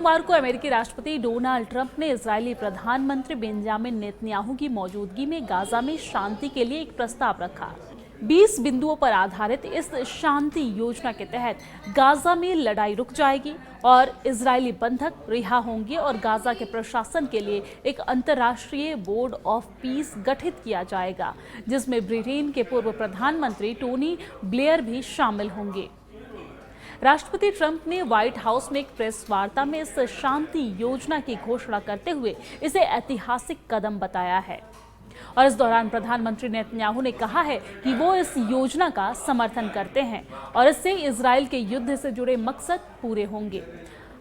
सोमवार को अमेरिकी राष्ट्रपति डोनाल्ड ट्रंप ने इजरायली प्रधानमंत्री बेंजामिन नेतन्याहू की मौजूदगी में गाजा में शांति के लिए एक प्रस्ताव रखा। 20 बिंदुओं पर आधारित इस शांति योजना के तहत गाजा में लड़ाई रुक जाएगी और इजरायली बंधक रिहा होंगे और गाजा के प्रशासन के लिए एक अंतर्राष्ट्रीय बोर्ड ऑफ पीस गठित किया जाएगा, जिसमें ब्रिटेन के पूर्व प्रधानमंत्री टोनी ब्लेयर भी शामिल होंगे। राष्ट्रपति ट्रंप ने व्हाइट हाउस में एक प्रेस वार्ता में इस शांति योजना की घोषणा करते हुए इसे ऐतिहासिक कदम बताया है और इस दौरान प्रधानमंत्री नेतन्याहू ने कहा है कि वो इस योजना का समर्थन करते हैं और इससे इजरायल के युद्ध से जुड़े मकसद पूरे होंगे।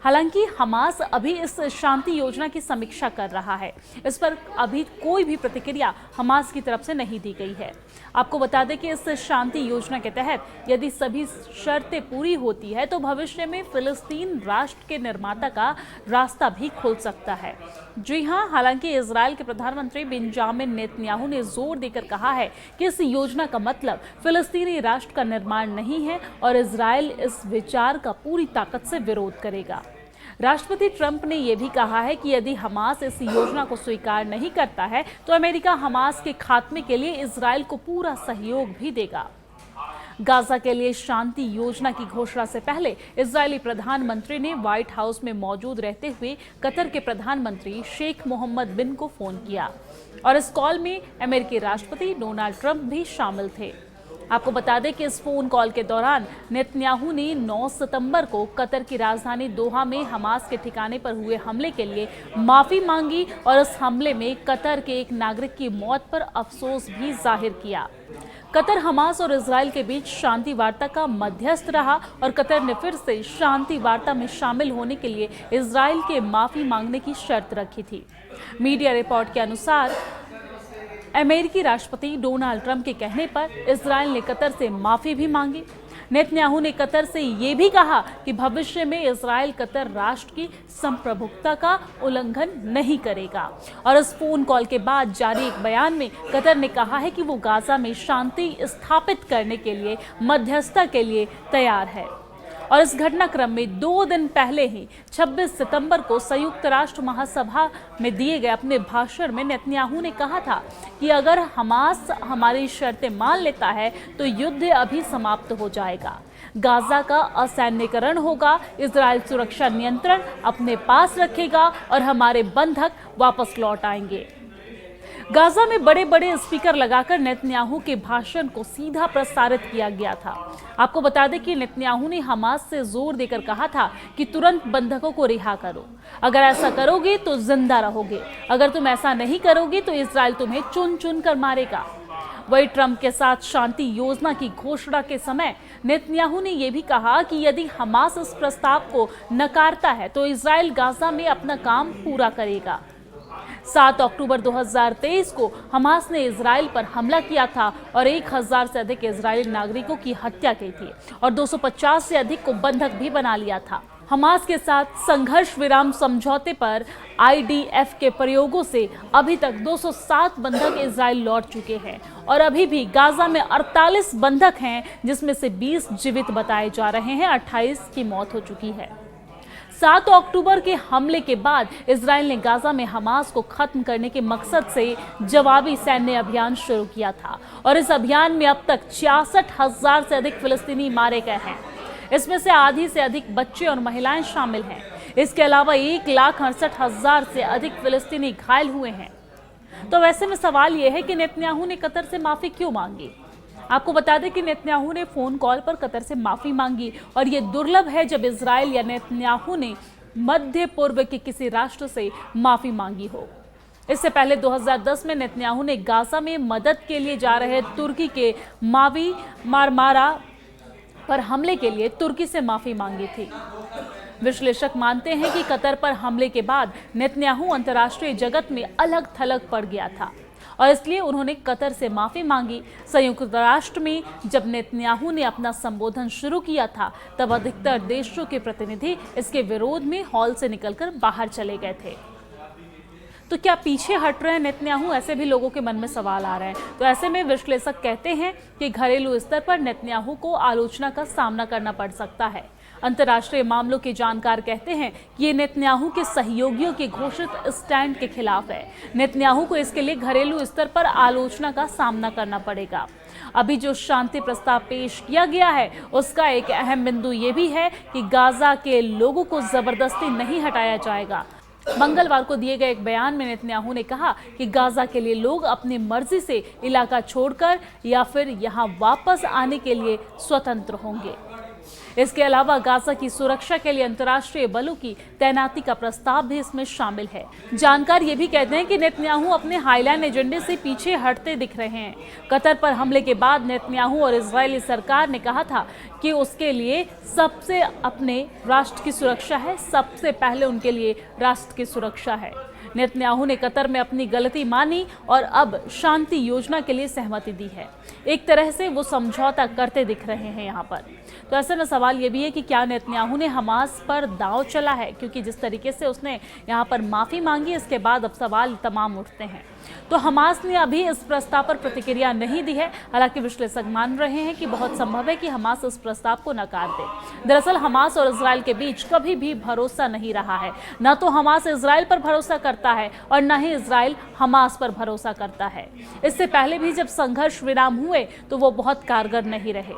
हालांकि हमास अभी इस शांति योजना की समीक्षा कर रहा है। इस पर अभी कोई भी प्रतिक्रिया हमास की तरफ से नहीं दी गई है। आपको बता दें कि इस शांति योजना के तहत यदि सभी शर्तें पूरी होती है तो भविष्य में फिलिस्तीन राष्ट्र के निर्माता का रास्ता भी खुल सकता है। जी हां, हालांकि इजरायल के प्रधानमंत्री बेंजामिन नेतन्याहू ने जोर देकर कहा है कि इस योजना का मतलब फिलिस्तीनी राष्ट्र का निर्माण नहीं है और इजरायल इस विचार का पूरी ताकत से विरोध करेगा। राष्ट्रपति ट्रंप ने यह भी कहा है कि यदि हमास इस योजना को स्वीकार नहीं करता है तो अमेरिका हमास के खात्मे के लिए इजरायल को पूरा सहयोग भी देगा। गाजा के लिए शांति योजना की घोषणा से पहले इजरायली प्रधानमंत्री ने व्हाइट हाउस में मौजूद रहते हुए कतर के प्रधानमंत्री शेख मोहम्मद बिन को फोन किया और इस कॉल में अमेरिकी राष्ट्रपति डोनाल्ड ट्रंप भी शामिल थे। आपको बता दें कि इस फोन कॉल के दौरान नेतन्याहू ने 9 सितंबर को कतर की राजधानी दोहा में हमास के ठिकाने पर हुए हमले के लिए माफी मांगी और इस हमले में कतर के एक नागरिक की मौत पर अफसोस भी जाहिर किया। कतर हमास और इजरायल के बीच शांति वार्ता का मध्यस्थ रहा और कतर ने फिर से शांति वार्ता में शामिल होने के लिए इजरायल के माफी मांगने की शर्त रखी थी। मीडिया रिपोर्ट के अनुसार अमेरिकी राष्ट्रपति डोनाल्ड ट्रंप के कहने पर इजरायल ने कतर से माफी भी मांगी। नेतन्याहू ने कतर से ये भी कहा कि भविष्य में इजरायल कतर राष्ट्र की संप्रभुता का उल्लंघन नहीं करेगा और इस फोन कॉल के बाद जारी एक बयान में कतर ने कहा है कि वो गाजा में शांति स्थापित करने के लिए मध्यस्थता के लिए तैयार है। और इस घटनाक्रम में 2 दिन पहले ही 26 सितंबर को संयुक्त राष्ट्र महासभा में दिए गए अपने भाषण में नेतन्याहू ने कहा था कि अगर हमास हमारी शर्तें मान लेता है तो युद्ध अभी समाप्त हो जाएगा, गाजा का असैन्यकरण होगा, इजरायल सुरक्षा नियंत्रण अपने पास रखेगा और हमारे बंधक वापस लौट आएंगे। गाजा में बड़े बड़े स्पीकर लगाकर नेतन्याहू के भाषण को सीधा प्रसारित किया गया था। आपको बता दें कि नेतन्याहू ने हमास से जोर देकर कहा था कि तुरंत बंधकों को रिहा करो, अगर ऐसा करोगे तो जिंदा रहोगे, अगर तुम ऐसा नहीं करोगे तो इजरायल तुम्हें चुन चुन कर मारेगा। वही ट्रंप के साथ शांति योजना की घोषणा के समय नेतन्याहू ने यह भी कहा कि यदि हमास इस प्रस्ताव को नकारता है तो इजरायल गाजा में अपना काम पूरा करेगा। 7 अक्टूबर 2023 को हमास ने इजरायल पर हमला किया था और 1000 से अधिक इजरायली नागरिकों की हत्या की थी और 250 से अधिक को बंधक भी बना लिया था। हमास के साथ संघर्ष विराम समझौते पर IDF के प्रयोगों से अभी तक 207 बंधक इजरायल लौट चुके हैं और अभी भी गाजा में 48 बंधक हैं, जिसमें से 20 जीवित बताए जा रहे हैं, 28 की मौत हो चुकी है। 7 अक्टूबर के हमले के बाद इजरायल ने गाजा में हमास को खत्म करने के मकसद से जवाबी सैन्य अभियान शुरू किया था और इस अभियान में अब तक 66,000 से अधिक फिलिस्तीनी मारे गए हैं। इसमें से आधी से अधिक बच्चे और महिलाएं शामिल हैं। इसके अलावा 1,68,000 से अधिक फिलिस्तीनी घायल हुए हैं। तो वैसे में सवाल यह है कि नेतन्याहू ने कतर से माफी क्यों मांगी? आपको बता दें कि नेतन्याहू ने फोन कॉल पर कतर से माफी मांगी और ये दुर्लभ है जब इजरायल या नेतन्याहू ने मध्य पूर्व के किसी राष्ट्र से माफी मांगी हो। इससे पहले 2010 में नेतन्याहू ने गाजा में मदद के लिए जा रहे तुर्की के मावी मारमारा पर हमले के लिए तुर्की से माफी मांगी थी। विश्लेषक मानते हैं कि कतर पर हमले के बाद नेतन्याहू अंतर्राष्ट्रीय जगत में अलग थलग पड़ गया था और इसलिए उन्होंने कतर से माफी मांगी। संयुक्त राष्ट्र में जब नेतन्याहू ने अपना संबोधन शुरू किया था तब अधिकतर देशों के प्रतिनिधि इसके विरोध में हॉल से निकलकर बाहर चले गए थे। तो क्या पीछे हट रहे हैं नेतन्याहू? ऐसे भी लोगों के मन में सवाल आ रहे हैं। तो ऐसे में विश्लेषक कहते हैं कि घरेलू स्तर पर नेतन्याहू को आलोचना का सामना करना पड़ सकता है। अंतर्राष्ट्रीय मामलों के जानकार कहते हैं कि ये नेतन्याहू के सहयोगियों के घोषित स्टैंड के खिलाफ है। नेतन्याहू को इसके लिए घरेलू स्तर पर आलोचना का सामना करना पड़ेगा। अभी जो शांति प्रस्ताव पेश किया गया है उसका एक अहम बिंदु ये भी है कि गाजा के लोगों को जबरदस्ती नहीं हटाया जाएगा। मंगलवार को दिए गए एक बयान में नेतन्याहू ने कहा कि गाजा के लिए लोग अपनी मर्जी से इलाका छोड़कर या फिर यहां वापस आने के लिए स्वतंत्र होंगे। इसके अलावा गाजा की सुरक्षा के लिए अंतर्राष्ट्रीय बलों की तैनाती का प्रस्ताव भी इसमें शामिल है। जानकार ये भी कहते हैं कि नेतन्याहू अपने हाईलैंड एजेंडे से पीछे हटते दिख रहे हैं। कतर पर हमले के बाद नेतन्याहू और इजरायली सरकार ने कहा था कि उसके लिए सबसे अपने राष्ट्र की सुरक्षा है, सबसे पहले उनके लिए राष्ट्र की सुरक्षा है। नेतन्याहू ने कतर में अपनी गलती मानी और अब शांति योजना के लिए सहमति दी है। एक तरह से वो समझौता करते दिख रहे हैं यहाँ पर। तो ऐसे में सवाल ये भी है कि क्या नेतन्याहू ने हमास पर दांव चला है, क्योंकि जिस तरीके से उसने यहाँ पर माफी मांगी इसके बाद अब सवाल तमाम उठते हैं। तो हमास ने अभी इस प्रस्ताव पर प्रतिक्रिया नहीं दी है। हालांकि विश्लेषक मान रहे हैं कि बहुत संभव है कि हमास इस प्रस्ताव को नकार दे। दरअसल हमास और इजराइल के बीच कभी भी भरोसा नहीं रहा है। न तो हमास इजराइल पर भरोसा करता है और न ही इजराइल हमास पर भरोसा करता है। इससे पहले भी जब संघर्ष विराम हुए तो वो बहुत कारगर नहीं रहे।